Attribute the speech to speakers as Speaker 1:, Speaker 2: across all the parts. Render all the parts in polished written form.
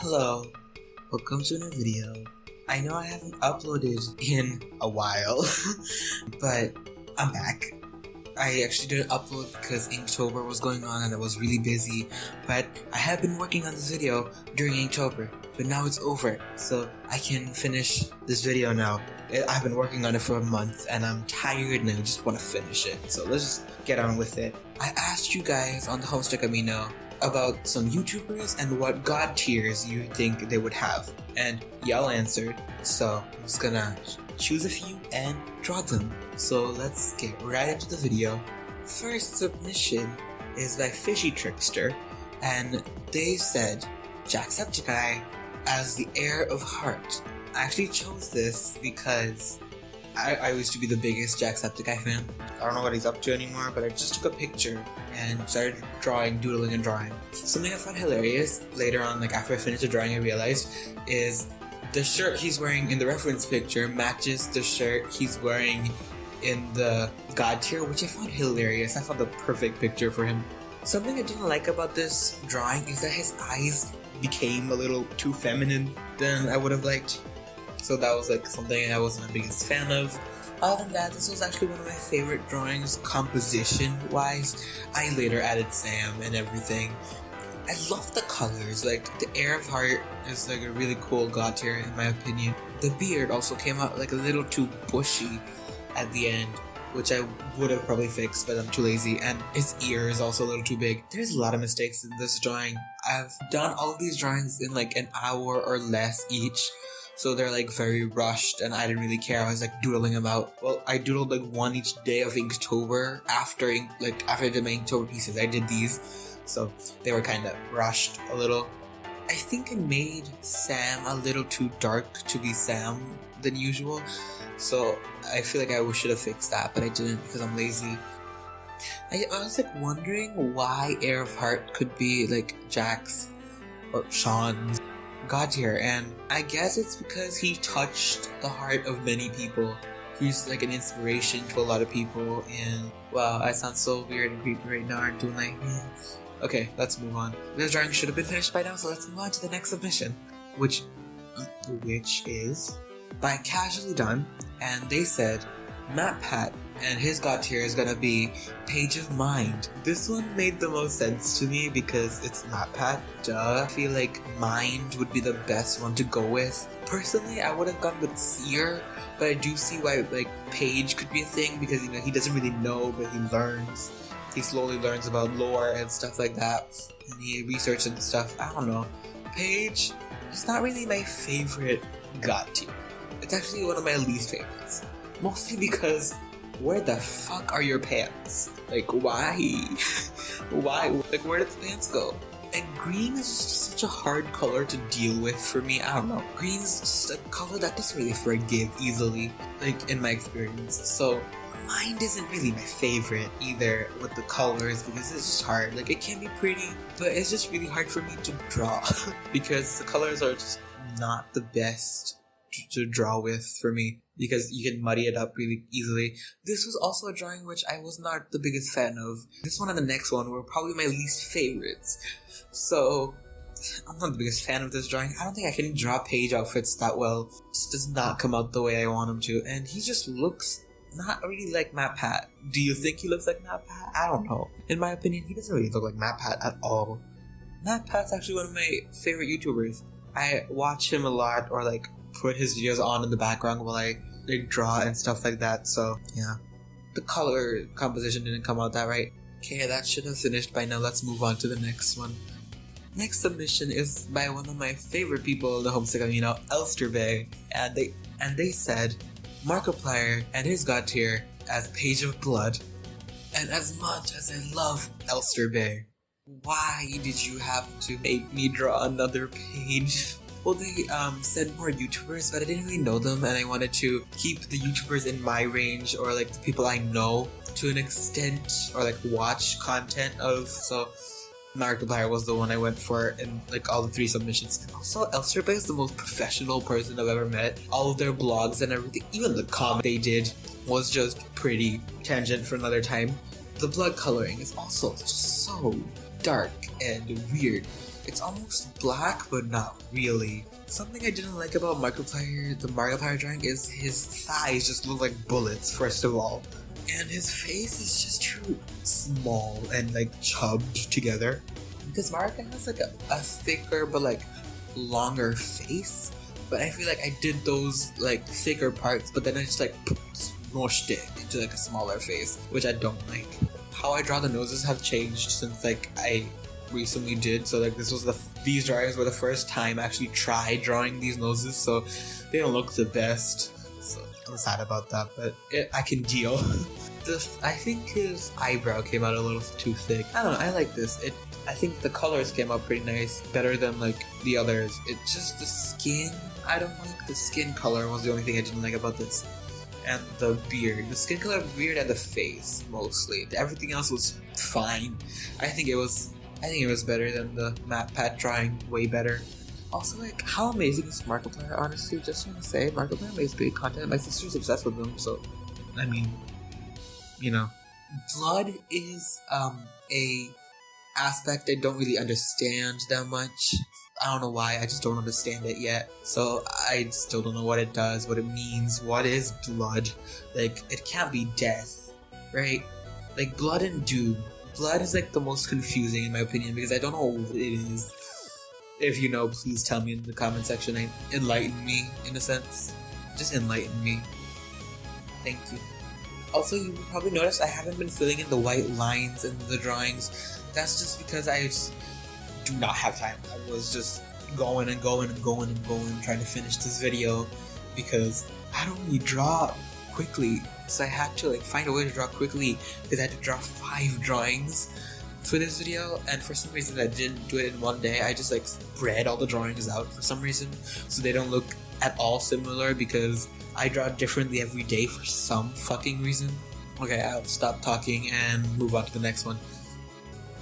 Speaker 1: Hello, welcome to another video. I know I haven't uploaded in a while, but I'm back. I actually didn't upload because Inktober was going on and I was really busy, but I have been working on this video during Inktober, but now it's over, so I can finish this video now. I've been working on it for a month and I'm tired and I just want to finish it, so let's just get on with it. I asked you guys on the Homestuck Amino about some YouTubers and what god tiers you think they would have, and y'all answered, so I'm just gonna choose a few and draw them. So let's get right into the video. First submission is by Fishy Trickster, and they said Jacksepticeye as the heir of heart. I actually chose this because I used to be the biggest Jacksepticeye fan. I don't know what he's up to anymore, but I just took a picture and started doodling and drawing. Something I found hilarious later on, like after I finished the drawing, I realized is the shirt he's wearing in the reference picture matches the shirt he's wearing in the god tier, which I found hilarious. I found the perfect picture for him. Something I didn't like about this drawing is that his eyes became a little too feminine than I would have liked. So that was like something I wasn't the biggest fan of. Other than that, this was actually one of my favorite drawings composition wise. I later added Sam and everything. I love the colors, like the Heir of Heart is like a really cool god tier in my opinion. The beard also came out like a little too bushy at the end, which I would have probably fixed, but I'm too lazy, and his ear is also a little too big. There's a lot of mistakes in this drawing. I've done all of these drawings in like an hour or less each, so they're like very rushed and I didn't really care. I was like doodling them out. Well, I doodled like one each day of Inktober. After I did my Inktober pieces, I did these, so they were kind of rushed a little. I think I made Sam a little too dark to be Sam than usual, so I feel like I should have fixed that, but I didn't because I'm lazy. I was like wondering why Heir of Heart could be like Jack's or Sean's god tier, and I guess it's because he touched the heart of many people. He's like an inspiration to a lot of people, and wow, I sound so weird and creepy right now, aren't I? Okay, let's move on. This drawing should have been finished by now, so let's move on to the next submission, which is by Casually Done, and they said Matt Pat and his god tier is gonna be Page of Mind. This one made the most sense to me because it's Matt Pat, duh. I feel like Mind would be the best one to go with. Personally, I would have gone with Seer, but I do see why like Page could be a thing because, you know, he doesn't really know, but he learns. He slowly learns about lore and stuff like that, and he researches and stuff. I don't know. Page is not really my favorite god tier. It's actually one of my least favorites. Mostly because where the fuck are your pants? Like, why? Why? Like, where did the pants go? And green is just such a hard color to deal with for me. I don't know. Green is just a color that doesn't really forgive easily, like, in my experience. So Mind isn't really my favorite either with the colors because it's just hard. Like, it can be pretty, but it's just really hard for me to draw because the colors are just not the best to draw with for me because you can muddy it up really easily. This was also a drawing which I was not the biggest fan of. This one and the next one were probably my least favorites. So I'm not the biggest fan of this drawing. I don't think I can draw Page outfits that well. It just does not come out the way I want him to, and he just looks not really like Matt Pat. Do you think he looks like Matt Pat? I don't know. In my opinion, he doesn't really look like Matt Pat at all. Matt Pat's actually one of my favorite YouTubers. I watch him a lot, or like put his videos on in the background while I like draw and stuff like that, so yeah. The color composition didn't come out that right. Okay, that should have finished by now. Let's move on to the next one. Next submission is by one of my favorite people in the Homestuck Amino, Elsterbay, and they said Markiplier and his god tier as Page of Blood. And as much as I love Elsterbay, why did you have to make me draw another page? Well, they said more YouTubers, but I didn't really know them, and I wanted to keep the YouTubers in my range, or like the people I know to an extent, or like watch content of, so Markiplier was the one I went for in like all the three submissions. And also, Elsterbay is the most professional person I've ever met. All of their blogs and everything, even the comment they did was just pretty. Tangent for another time. The blood coloring is also just so dark and weird. It's almost black, but not really. Something I didn't like about Markiplier, the Markiplier drawing, is his thighs just look like bullets, first of all. And his face is just too small and like chubbed together. Because Markiplier has like a thicker but like longer face. But I feel like I did those like thicker parts, but then I just like smushed it into like a smaller face, which I don't like. How I draw the noses have changed since like I recently did, so like these drawings were the first time I actually tried drawing these noses, so they don't look the best. So I'm sad about that, but I can deal. I think his eyebrow came out a little too thick. I don't know, I like this. I think the colors came out pretty nice, better than like the others. It's just the skin. I don't like the skin color was the only thing I didn't like about this. And the beard. The skin color, beard, and the face mostly. Everything else was fine. I think it was better than the Matte Pat drawing, way better. Also, like, how amazing is Markiplier, honestly? Just want to say, Markiplier makes great content. My sister's obsessed with him, so, I mean, you know. Blood is, a aspect I don't really understand that much. I don't know why, I just don't understand it yet. So, I still don't know what it does, what it means, what is blood. Like, it can't be death, right? Like, blood and doom. Blood is like the most confusing in my opinion because I don't know what it is. If you know, please tell me in the comment section and enlighten me in a sense. Just enlighten me. Thank you. Also, you probably noticed I haven't been filling in the white lines in the drawings. That's just because I just do not have time. I was just going trying to finish this video because I don't really draw quickly. So I had to like find a way to draw quickly because I had to draw 5 drawings for this video, and for some reason I didn't do it in one day. I just like spread all the drawings out for some reason so they don't look at all similar because I draw differently every day for some fucking reason. Okay, I'll stop talking and move on to the next one.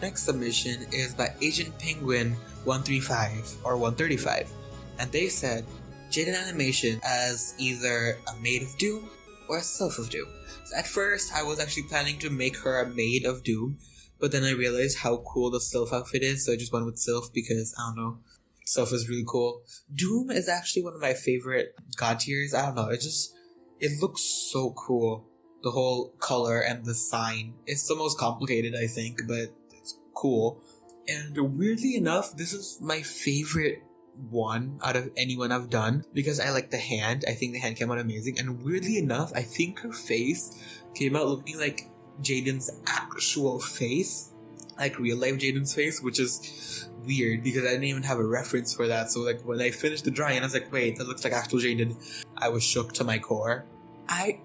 Speaker 1: Next submission is by Agent Penguin 135 or 135, and they said Jaden animation as either a Maid of Doom or a Sylph of Doom. So at first, I was actually planning to make her a Maid of Doom, but then I realized how cool the Sylph outfit is, so I just went with Sylph because, I don't know, Sylph is really cool. Doom is actually one of my favorite god tiers. I don't know, it looks so cool. The whole color and the sign. It's the most complicated, I think, but it's cool. And weirdly enough, this is my favorite one out of anyone I've done because I like the hand. I think the hand came out amazing, and weirdly enough I think her face came out looking like Jaden's actual face, like real life Jaden's face, which is weird because I didn't even have a reference for that. So like when I finished the drawing I was like, wait, that looks like actual Jaden. I was shook to my core. I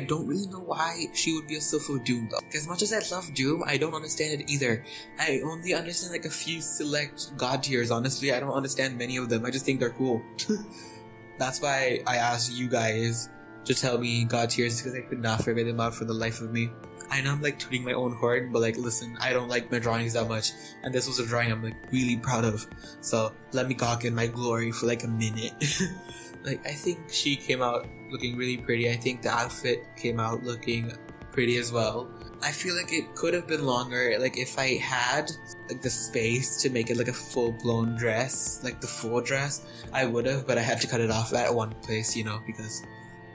Speaker 1: don't really know why she would be a Sylph of Doom though. As much as I love Doom, I don't understand it either. I only understand like a few select god tiers, honestly. I don't understand many of them. I just think they're cool. That's why I asked you guys to tell me god tiers because I could not figure them out for the life of me. I know I'm like tooting my own horn, but like listen, I don't like my drawings that much, and this was a drawing I'm like really proud of. So let me gawk in my glory for like a minute. Like I think she came out looking really pretty. I think the outfit came out looking pretty as well. I feel like it could have been longer, like if I had like the space to make it like a full-blown dress, like the full dress, I would have, but I had to cut it off at one place, you know, because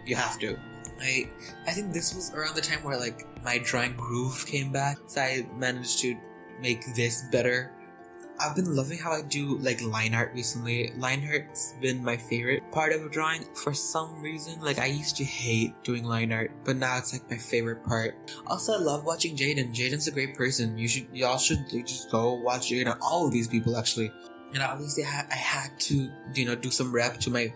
Speaker 1: you have to. I think this was around the time where like my drawing groove came back, so I managed to make this better. I've been loving how I do like line art recently. Line art's been my favorite part of drawing for some reason. Like I used to hate doing line art, but now it's like my favorite part. Also, I love watching Jaden. Jaden's a great person. Y'all should just go watch Jaden. All of these people actually. And obviously I had to, do some rep to my,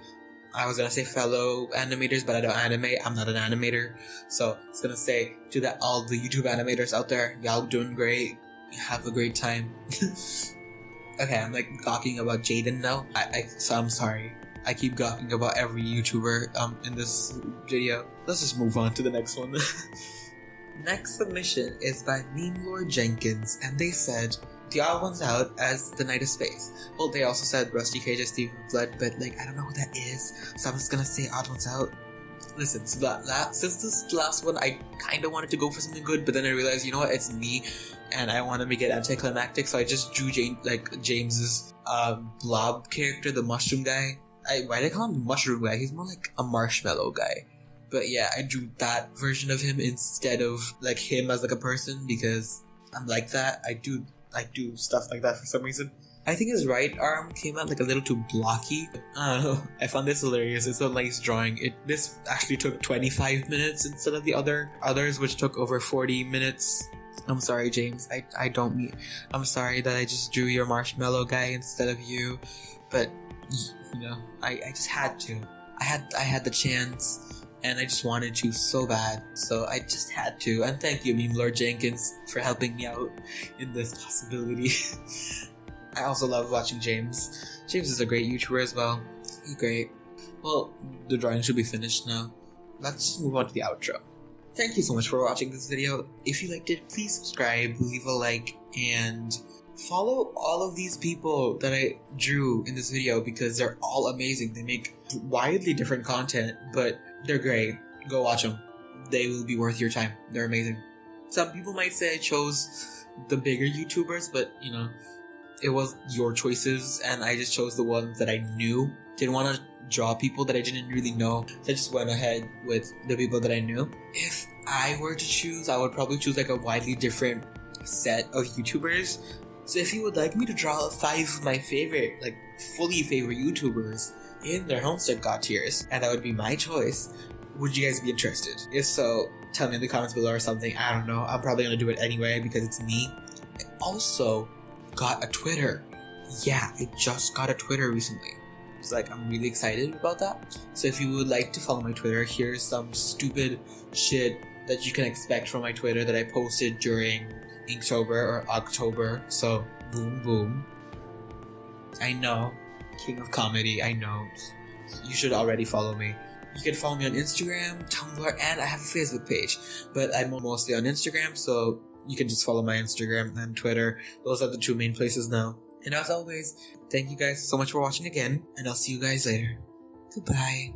Speaker 1: I was gonna say fellow animators, but I don't animate. I'm not an animator. So I was gonna say to all the YouTube animators out there, y'all doing great. Have a great time. Okay, I'm like gawking about Jaden now. So I'm sorry. I keep gawking about every YouTuber in this video. Let's just move on to the next one. Next submission is by Meme Lord Jenkins, and they said the odd ones out as the Knight of Space. Well, they also said Rusty Cage as Steve of Blood, but like I don't know who that is, so I'm just gonna say odd ones out. Listen, so since this last one, I kind of wanted to go for something good, but then I realized, you know what, it's me. and I want to make it anticlimactic, so I just drew James's blob character, the mushroom guy. Why did I call him mushroom guy? He's more like a marshmallow guy. But yeah, I drew that version of him instead of like him as like a person, because I'm like that. I do stuff like that for some reason. I think his right arm came out like a little too blocky. I don't know. I found this hilarious. It's a nice drawing. This actually took 25 minutes instead of the others, which took over 40 minutes. I'm sorry, James. I don't mean. I'm sorry that I just drew your marshmallow guy instead of you, but you know, I just had to. I had the chance, and I just wanted to so bad, so I just had to. And thank you, Meme Lord Jenkins, for helping me out in this possibility. I also love watching James. James is a great YouTuber as well. He's great. Well, the drawing should be finished now. Let's just move on to the outro. Thank you so much for watching this video. If you liked it, please subscribe, leave a like, and follow all of these people that I drew in this video, because they're all amazing. They make widely different content, but they're great. Go watch them. They will be worth your time. They're amazing. Some people might say I chose the bigger YouTubers, but you know, it was your choices, and I just chose the ones that I knew. Didn't want to draw people that I didn't really know, so I just went ahead with the people that I knew. If I were to choose, I would probably choose like a widely different set of YouTubers. So if you would like me to draw 5 of my favorite, like fully favorite YouTubers in their Homestuck God tiers, and that would be my choice, would you guys be interested? If so, tell me in the comments below or something. I don't know. I'm probably gonna do it anyway because it's me. I also got a Twitter. Yeah, I just got a Twitter recently. So like, I'm really excited about that. So if you would like to follow my Twitter, here's some stupid shit that you can expect from my Twitter that I posted during Inktober or October. So boom boom. I know, king of comedy, I know. You should already follow me. You can follow me on Instagram, Tumblr, and I have a Facebook page. But I'm mostly on Instagram, so you can just follow my Instagram and Twitter. Those are the 2 main places now. And as always, thank you guys so much for watching again, and I'll see you guys later. Goodbye.